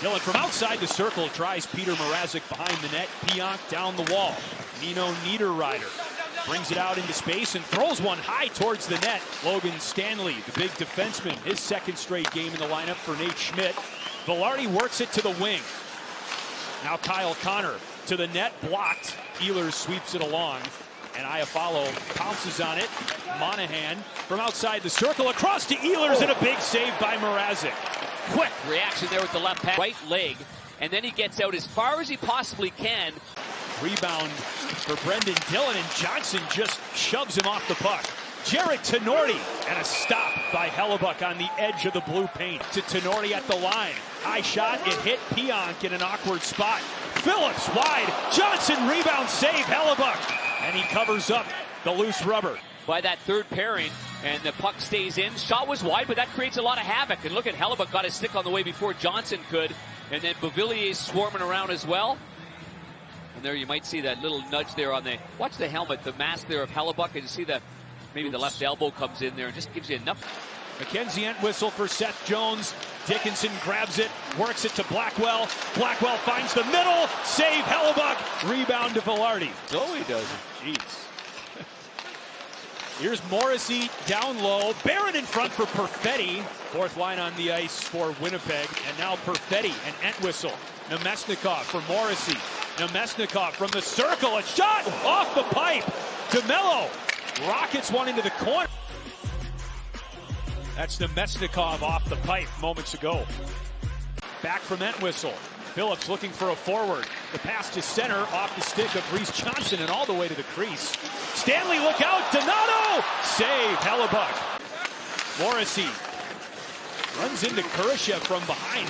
Dillon from outside the circle tries Peter Mrazek behind the net. Pionk down the wall. Nino Niederreiter brings it out into space and throws one high towards the net. Logan Stanley, the big defenseman, his second straight game in the lineup for Nate Schmidt. Vilardi works it to the wing. Now Kyle Connor to the net, blocked. Ehlers sweeps it along, and Iafallo pounces on it. Monahan from outside the circle across to Ehlers, and a big save by Mrazek. Quick reaction there with the left pass, right leg, and then he gets out as far as he possibly can. Rebound for Brendan Dillon, and Johnson just shoves him off the puck. Jarred Tinordi, and a stop by Hellebuyck on the edge of the blue paint. To Tinordi at the line. High shot, it hit Pionk in an awkward spot. Phillips wide, Johnson rebound save, Hellebuyck, and he covers up the loose rubber. By that third pairing, and the puck stays in. Shot was wide, but that creates a lot of havoc. And look at Hellebuyck got his stick on the way before Johnson could. And then Beauvillier swarming around as well. And there you might see that little nudge there on the, watch the helmet, the mask there of Hellebuyck, and you see the, maybe the left elbow comes in there and just gives you enough. Mackenzie Entwistle for Seth Jones. Dickinson grabs it, works it to Blackwell. Blackwell finds the middle, save Hellebuyck, rebound to Vilardi. No, he doesn't. Jeez. Here's Morrissey down low. Barron in front for Perfetti. Fourth line on the ice for Winnipeg. And now Perfetti and Entwistle. Nemesnikov for Morrissey. Nemesnikov from the circle. A shot off the pipe. DeMello rockets one into the corner. That's Nemesnikov off the pipe moments ago. Back from Entwistle. Phillips looking for a forward. The pass to center off the stick of Reese Johnson and all the way to the crease. Stanley, look out! Donato! Save, Hellebuyck. Morrissey runs into Kurashev from behind.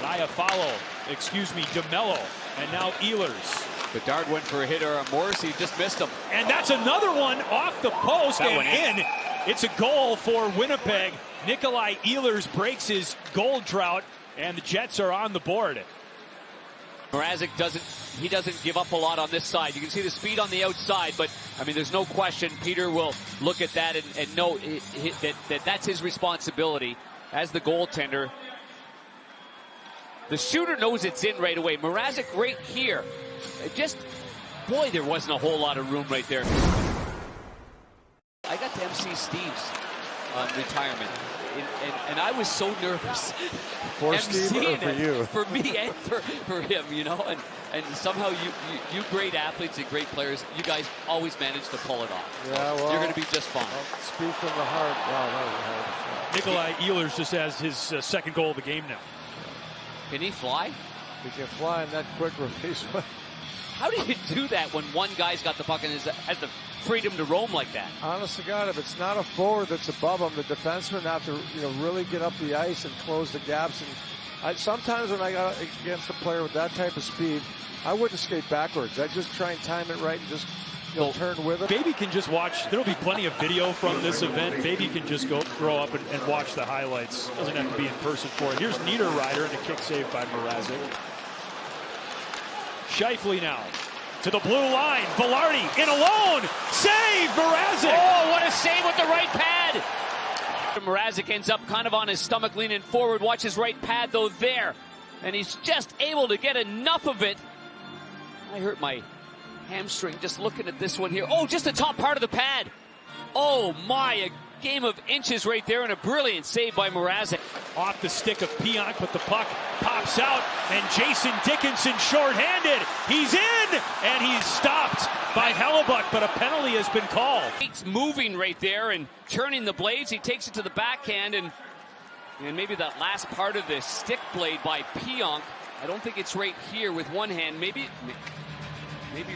Iafallo, DeMello, and now Ehlers. Bedard went for a hitter on Morrissey, just missed him. And that's another one off the post and in. It's a goal for Winnipeg. Nikolai Ehlers breaks his goal drought, and the Jets are on the board. Mrazek doesn't give up a lot on this side. You can see the speed on the outside, but I mean, there's no question Peter will look at that and know that's his responsibility as the goaltender. The shooter knows it's in right away. Mrazek right here. Boy, there wasn't a whole lot of room right there. I got to MC Steve's retirement. And I was so nervous. For Steve or for you? For me and for him, you know. And somehow you great athletes and great players, you guys always manage to pull it off. Yeah, well, you're going to be just fine. I'll speak from the heart. Wow, that was hard. Nikolai Ehlers just has his second goal of the game now. Can he fly? He can fly in that quick release. How do you do that when one guy's got the puck and has the freedom to roam like that? Honest to God, if it's not a forward that's above him, the defensemen have to really get up the ice and close the gaps. And sometimes when I got against a player with that type of speed, I wouldn't skate backwards. I'd just try and time it right and just turn with it. Baby can just watch. There'll be plenty of video from this event. Baby can just throw up and watch the highlights. Doesn't have to be in person for it. Here's Niederreiter and a kick save by Mrazek. Scheifele now to the blue line. Vilardi in alone. Save, Mrazek. Oh, what a save with the right pad. Mrazek ends up kind of on his stomach leaning forward. Watch his right pad though there. And he's just able to get enough of it. I hurt my hamstring just looking at this one here. Oh, just the top part of the pad. Oh my, a game of inches right there and a brilliant save by Mrazek. Off the stick of Pionk, but the puck pops out and Jason Dickinson shorthanded. He's in and he's stopped by Hellebuyck, but a penalty has been called. He's moving right there and turning the blades. He takes it to the backhand and maybe that last part of the stick blade by Pionk. I don't think it's right here with one hand. Maybe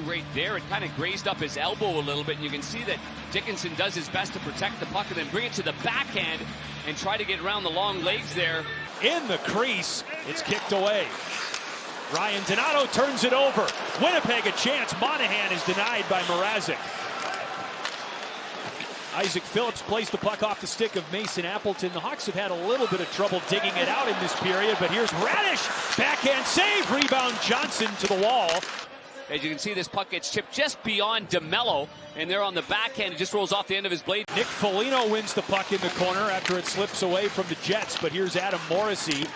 right there. It kind of grazed up his elbow a little bit, and you can see that Dickinson does his best to protect the puck and then bring it to the backhand and try to get around the long legs there. In the crease, it's kicked away. Ryan Donato turns it over. Winnipeg a chance. Monahan is denied by Mrazek. Isaac Phillips plays the puck off the stick of Mason Appleton. The Hawks have had a little bit of trouble digging it out in this period, but here's Radish. Backhand save. Rebound Johnson to the wall. As you can see, this puck gets chipped just beyond DeMello, and there on the backhand, it just rolls off the end of his blade. Nick Foligno wins the puck in the corner after it slips away from the Jets, but here's Adam Morrissey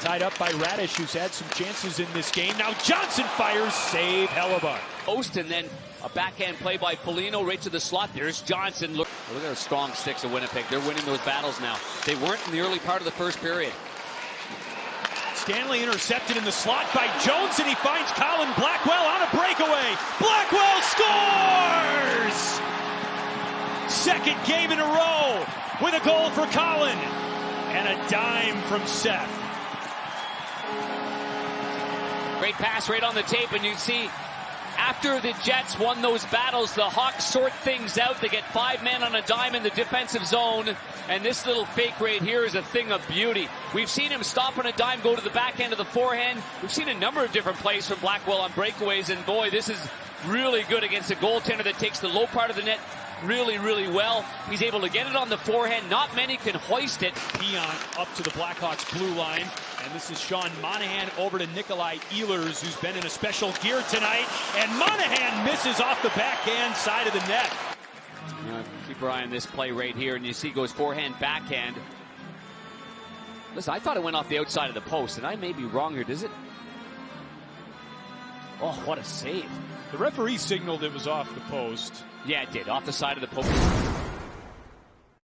Tied up by Radish, who's had some chances in this game. Now Johnson fires, save Hellebuyck. Post, and then a backhand play by Foligno right to the slot. There's Johnson. Look at the strong sticks of Winnipeg. They're winning those battles now. They weren't in the early part of the first period. Stanley intercepted in the slot by Jones, and he finds Colin Blackwell on a breakaway. Blackwell scores! Second game in a row with a goal for Colin and a dime from Seth. Great pass right on the tape, and you see after the Jets won those battles, the Hawks sort things out. They get 5 men on a dime in the defensive zone, and this little fake right here is a thing of beauty. We've seen him stop on a dime, go to the backhand of the forehand. We've seen a number of different plays from Blackwell on breakaways, and boy, this is really good against a goaltender that takes the low part of the net really, really well. He's able to get it on the forehand. Not many can hoist it. Pionk up to the Blackhawks blue line. And this is Sean Monahan over to Nikolai Ehlers, who's been in a special gear tonight. And Monahan misses off the backhand side of the net. Keep your eye on this play right here, and you see goes forehand, backhand. Listen, I thought it went off the outside of the post, and I may be wrong here. Does it? Oh, what a save. The referee signaled it was off the post. Yeah, it did. Off the side of the post.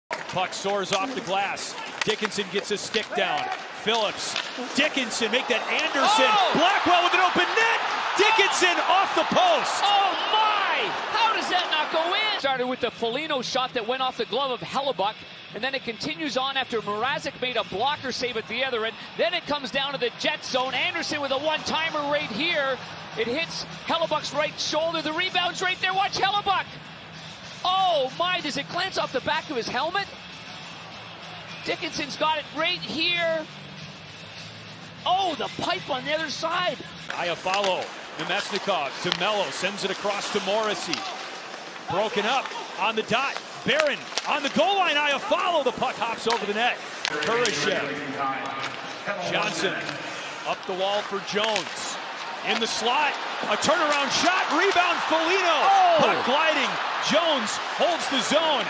Puck soars off the glass. Dickinson gets a stick down. Phillips. Dickinson make that Anderson. Oh! Blackwell with an open net. Dickinson off the post. Oh my! How does that not go in? Started with the Foligno shot that went off the glove of Hellebuyck, and then it continues on after Mrazek made a blocker save at the other end. Then it comes down to the Jet zone. Anderson with a one-timer right here. It hits Hellebuyck's right shoulder. The rebound's right there. Watch Hellebuyck. Oh my, does it glance off the back of his helmet? Dickinson's got it right here. Oh, the pipe on the other side. Iafallo, Nemesnikov to Mello, sends it across to Morrissey. Broken up on the dot. Barron on the goal line. Iafallo, the puck hops over the net. Kurashev. Johnson up the wall for Jones. In the slot, a turnaround shot, rebound Foligno. Oh. Puck gliding. Jones holds the zone.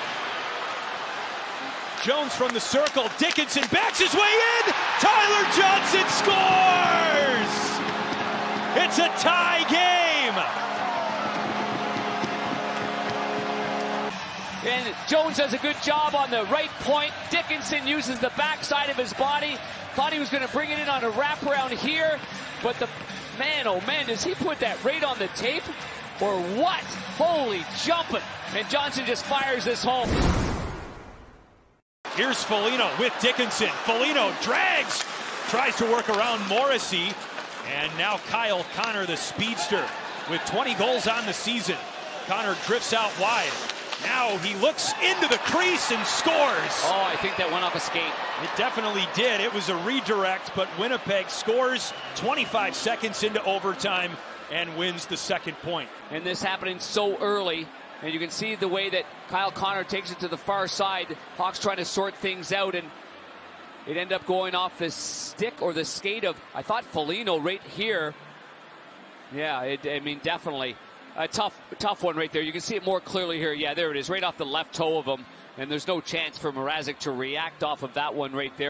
Jones from the circle. Dickinson backs his way in. Tyler Johnson scores! It's a tie game. And Jones does a good job on the right point. Dickinson uses the backside of his body. Thought he was going to bring it in on a wraparound here. But the man, oh man, does he put that right on the tape? Or what? Holy jumping. And Johnson just fires this home. Here's Foligno with Dickinson. Foligno drags, tries to work around Morrissey. And now Kyle Connor, the speedster, with 20 goals on the season. Connor drifts out wide. Now he looks into the crease and scores. Oh, I think that went off a skate. It definitely did. It was a redirect, but Winnipeg scores 25 seconds into overtime and wins the second point. And this happening so early. And you can see the way that Kyle Connor takes it to the far side. Hawks trying to sort things out, and it ended up going off the stick or the skate of, I thought, Foligno right here. Yeah, I mean, definitely a tough one right there. You can see it more clearly here. Yeah, there it is, right off the left toe of him. And there's no chance for Mrazek to react off of that one right there.